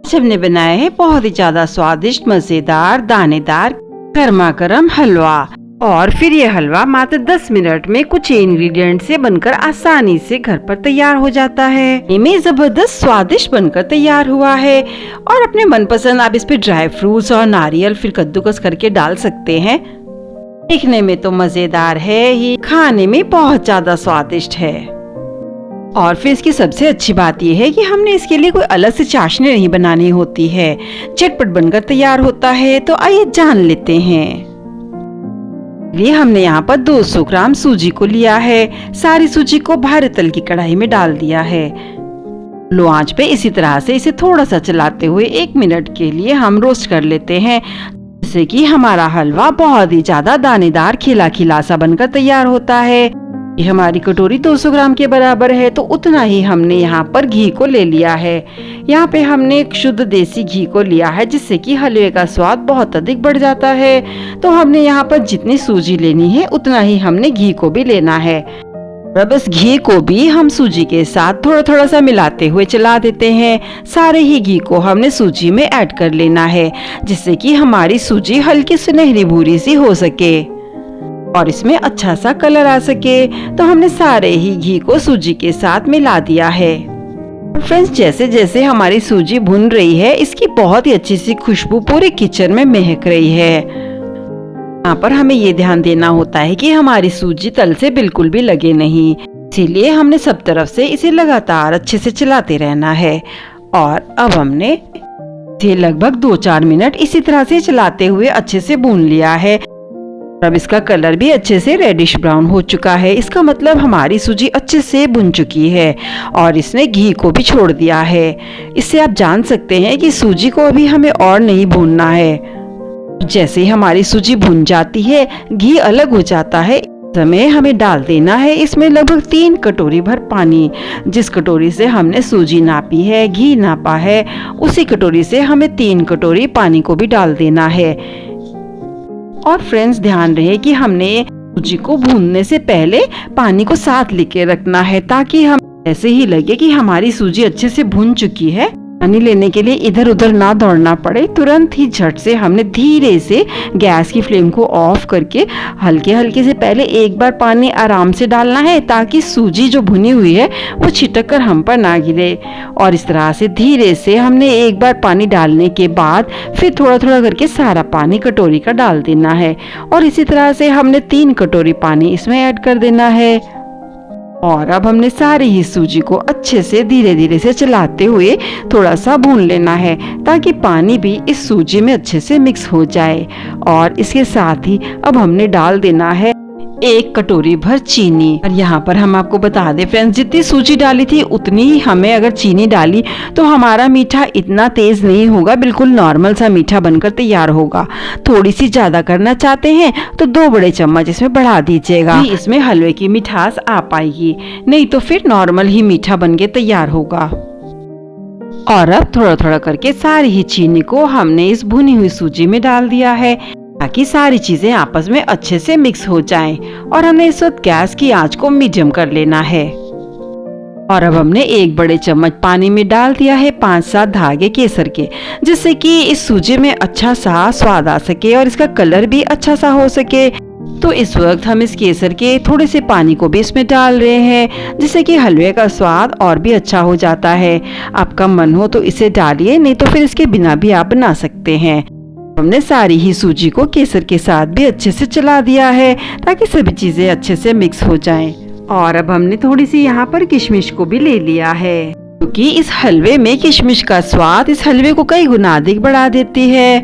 आज हमने बनाया है बहुत ही ज्यादा स्वादिष्ट, मजेदार, दानेदार गर्मा गर्म हलवा। और फिर ये हलवा मात्र 10 मिनट में कुछ इंग्रेडिएंट से बनकर आसानी से घर पर तैयार हो जाता है। ये जबरदस्त स्वादिष्ट बनकर तैयार हुआ है। और अपने मनपसंद आप इस पे ड्राई फ्रूट्स और नारियल फिर कद्दूकस करके डाल सकते हैं। दिखने में तो मजेदार है ही, खाने में बहुत ज्यादा स्वादिष्ट है। और फिर इसकी सबसे अच्छी बात यह है कि हमने इसके लिए कोई अलग से चाशनी नहीं बनानी होती है, झटपट बनकर तैयार होता है। तो आइए जान लेते हैं। लिए हमने यहाँ पर 200 ग्राम सूजी को लिया है। सारी सूजी को भारी तल की कढ़ाई में डाल दिया है। लो आंच पे इसी तरह से इसे थोड़ा सा चलाते हुए 1 मिनट के लिए हम रोस्ट कर लेते हैं, जिससे कि हमारा हलवा बहुत ही ज्यादा दानेदार खिला खिला सा बनकर तैयार होता है। ये हमारी कटोरी 200 ग्राम के बराबर है, तो उतना ही हमने यहाँ पर घी को ले लिया है। यहाँ पे हमने एक शुद्ध देसी घी को लिया है, जिससे कि हलवे का स्वाद बहुत अधिक बढ़ जाता है। तो हमने यहाँ पर जितनी सूजी लेनी है उतना ही हमने घी को भी लेना है। अब इस घी को भी हम सूजी के साथ थोड़ा थोड़ा सा मिलाते हुए चला देते हैं। सारे ही घी को हमने सूजी में ऐड कर लेना है, जिससे कि हमारी सूजी हल्की सुनहरी भूरी सी हो सके और इसमें अच्छा सा कलर आ सके। तो हमने सारे ही घी को सूजी के साथ मिला दिया है। फ्रेंड्स, जैसे जैसे हमारी सूजी भुन रही है, इसकी बहुत ही अच्छी सी खुशबू पूरे किचन में महक रही है। यहाँ पर हमें ये ध्यान देना होता है कि हमारी सूजी तल से बिल्कुल भी लगे नहीं, इसीलिए हमने सब तरफ से इसे लगातार अच्छे से चलाते रहना है। और अब हमने इसे लगभग 2-4 मिनट इसी तरह से चलाते हुए अच्छे से भून लिया है। अब इसका कलर भी अच्छे से रेडिश ब्राउन हो चुका है। इसका मतलब हमारी सूजी अच्छे से भुन चुकी है और इसने घी को भी छोड़ दिया है। इससे आप जान सकते हैं कि सूजी को अभी हमें और नहीं भूनना है। जैसे ही हमारी सूजी भुन जाती है, घी अलग हो जाता है, समय हमें डाल देना है इसमें लगभग 3 कटोरी भर पानी। जिस कटोरी से हमने सूजी नापी है, घी नापा है, उसी कटोरी से हमें 3 कटोरी पानी को भी डाल देना है। और फ्रेंड्स, ध्यान रहे कि हमने सूजी को भूनने से पहले पानी को साथ लेके रखना है, ताकि हम ऐसे ही लगे कि हमारी सूजी अच्छे से भुन चुकी है। पानी लेने के लिए इधर उधर ना दौड़ना पड़े, तुरंत ही झट से हमने धीरे से गैस की फ्लेम को ऑफ करके हल्के हल्के से पहले एक बार पानी आराम से डालना है, ताकि सूजी जो भुनी हुई है वो छिटक कर हम पर ना गिरे। और इस तरह से धीरे से हमने एक बार पानी डालने के बाद फिर थोड़ा थोड़ा करके सारा पानी कटोरी का डाल देना है। और इसी तरह से हमने 3 कटोरी पानी इसमें ऐड कर देना है। और अब हमने सारी ही सूजी को अच्छे से धीरे धीरे से चलाते हुए थोड़ा सा भून लेना है, ताकि पानी भी इस सूजी में अच्छे से मिक्स हो जाए। और इसके साथ ही अब हमने डाल देना है 1 कटोरी भर चीनी। और यहाँ पर हम आपको बता दें फ्रेंड्स, जितनी सूजी डाली थी उतनी ही हमें अगर चीनी डाली तो हमारा मीठा इतना तेज नहीं होगा, बिल्कुल नॉर्मल सा मीठा बनकर तैयार होगा। थोड़ी सी ज्यादा करना चाहते हैं तो 2 बड़े चम्मच इसमें बढ़ा दीजिएगा, इसमें हलवे की मिठास आ पाएगी, नहीं तो फिर नॉर्मल ही मीठा बन के तैयार होगा। और अब थोड़ा थोड़ा करके सारी ही चीनी को हमने इस भुनी हुई सूजी में डाल दिया है, ताकि सारी चीजें आपस में अच्छे से मिक्स हो जाएं। और हमने इस वक्त गैस की आंच को मीडियम कर लेना है। और अब हमने 1 बड़े चम्मच पानी में डाल दिया है 5-7 धागे केसर के, जिससे कि इस सूजी में अच्छा सा स्वाद आ सके और इसका कलर भी अच्छा सा हो सके। तो इस वक्त हम इस केसर के थोड़े से पानी को भी इसमें डाल रहे हैं, जिससे कि हलवे का स्वाद और भी अच्छा हो जाता है। आपका मन हो तो इसे डालिए, नहीं तो फिर इसके बिना भी आप बना सकते हैं। हमने सारी ही सूजी को केसर के साथ भी अच्छे से चला दिया है, ताकि सभी चीजें अच्छे से मिक्स हो जाएं। और अब हमने थोड़ी सी यहाँ पर किशमिश को भी ले लिया है, क्योंकि इस हलवे में किशमिश का स्वाद इस हलवे को कई गुना अधिक बढ़ा देती है।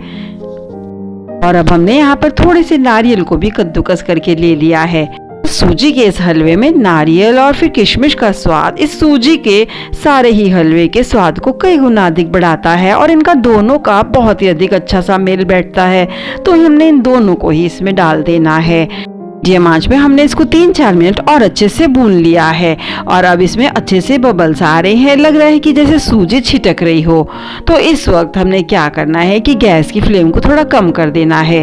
और अब हमने यहाँ पर थोड़े से नारियल को भी कद्दूकस करके ले लिया है। सूजी के इस हलवे में नारियल और फिर किशमिश का स्वाद इस सूजी के सारे ही हलवे के स्वाद को कई गुना अधिक बढ़ाता है, और इनका दोनों का बहुत ही अधिक अच्छा सा मेल बैठता है। तो हमने इन दोनों को ही इसमें डाल देना है। मीडियम आंच में हमने इसको 3-4 मिनट और अच्छे से भून लिया है। और अब इसमें अच्छे से बबल्स आ रहे हैं, लग रहा है कि जैसे सूजी छिटक रही हो। तो इस वक्त हमने क्या करना है कि गैस की फ्लेम को थोड़ा कम कर देना है,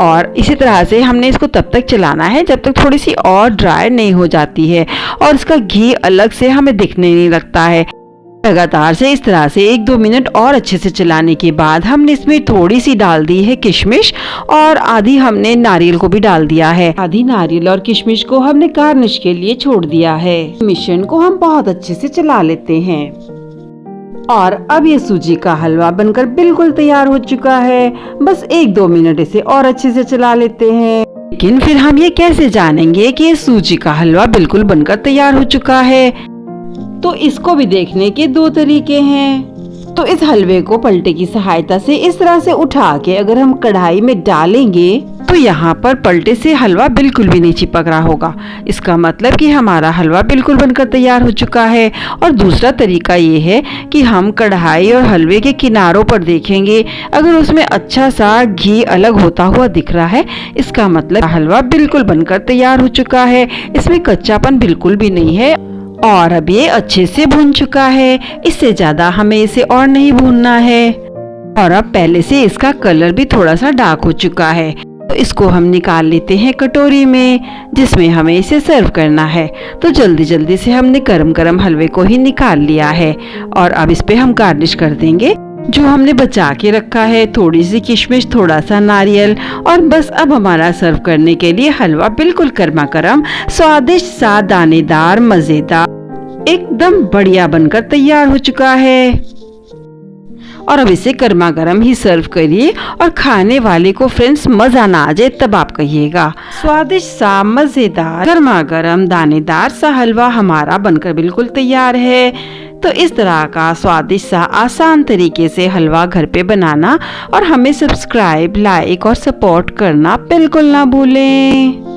और इसी तरह से हमने इसको तब तक चलाना है जब तक थोड़ी सी और ड्राई नहीं हो जाती है और इसका घी अलग से हमें दिखने नहीं लगता है। लगातार से इस तरह से 1-2 मिनट और अच्छे से चलाने के बाद हमने इसमें थोड़ी सी डाल दी है किशमिश और आधी हमने नारियल को भी डाल दिया है। आधी नारियल और किशमिश को हमने गार्निश के लिए छोड़ दिया है। मिश्रण को हम बहुत अच्छे से चला लेते हैं और अब ये सूजी का हलवा बनकर बिल्कुल तैयार हो चुका है। बस 1-2 मिनट इसे और अच्छे से चला लेते हैं। लेकिन फिर हम ये कैसे जानेंगे कि ये सूजी का हलवा बिल्कुल बनकर तैयार हो चुका है? तो इसको भी देखने के 2 तरीके हैं। तो इस हलवे को पलटे की सहायता से इस तरह से उठा के अगर हम कढ़ाई में डालेंगे तो यहाँ पर पलटे से हलवा बिल्कुल भी नहीं चिपक रहा होगा। इसका मतलब कि हमारा हलवा बिल्कुल बनकर तैयार हो चुका है। और दूसरा तरीका ये है कि हम कढ़ाई और हलवे के किनारों पर देखेंगे, अगर उसमें अच्छा सा घी अलग होता हुआ दिख रहा है, इसका मतलब हलवा बिल्कुल बनकर तैयार हो चुका है। इसमें कच्चापन बिल्कुल भी नहीं है और अब ये अच्छे से भून चुका है। इससे ज्यादा हमें इसे और नहीं भूनना है। और अब पहले से इसका कलर भी थोड़ा सा डार्क हो चुका है। तो इसको हम निकाल लेते हैं कटोरी में, जिसमें हमें इसे सर्व करना है। तो जल्दी जल्दी से हमने गरम गरम हलवे को ही निकाल लिया है और अब इस पे हम गार्निश कर देंगे जो हमने बचा के रखा है, थोड़ी सी किशमिश, थोड़ा सा नारियल। और बस अब हमारा सर्व करने के लिए हलवा बिल्कुल गर्मा गर्म, स्वादिष्ट सा, दानेदार, मजेदार, एकदम बढ़िया बनकर तैयार हो चुका है। और अब इसे गर्मा गर्म ही सर्व करिए और खाने वाले को फ्रेंड्स मजा ना आ जाए तब आप कहिएगा। स्वादिष्ट सा, मजेदार, गर्मा गर्म, दानेदार सा हलवा हमारा बनकर बिल्कुल तैयार है। तो इस तरह का स्वादिष्ट सा आसान तरीके से हलवा घर पे बनाना और हमें सब्सक्राइब, लाइक और सपोर्ट करना बिल्कुल ना भूलें।